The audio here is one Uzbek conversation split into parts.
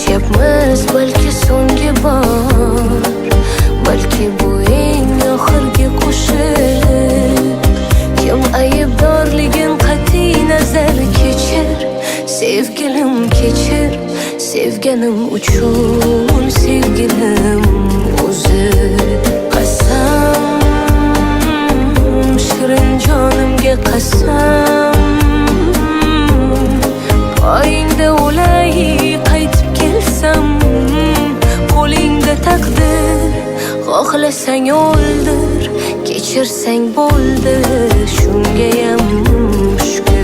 Kepmiz balki so'nggi bor, balki bu eng oxirgi qo'shiq. Kim aybdorligin qat'iy nazar kechir, sevgilim kechir, sevganim uchun sevgilim o'zi. Qasam, shirin jonimga qasam, poyingda o'lay qaytib kelsam, qo'lingda taqdir, xohlasang o'ldir, kechirsang bo'ldi, shungayam shukr.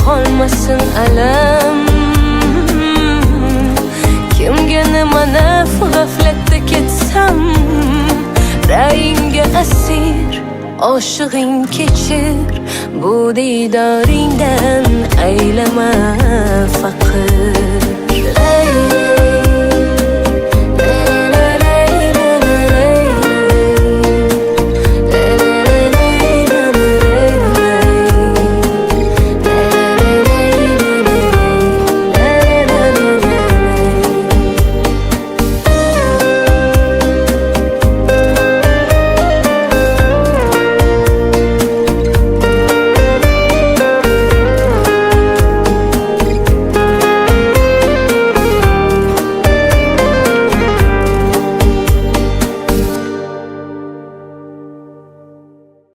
Qolmasin alam, kimga nima naf g'aflatda ketsam, rayingga asir, oshig'ing kechir, bu diydoringdan aylama.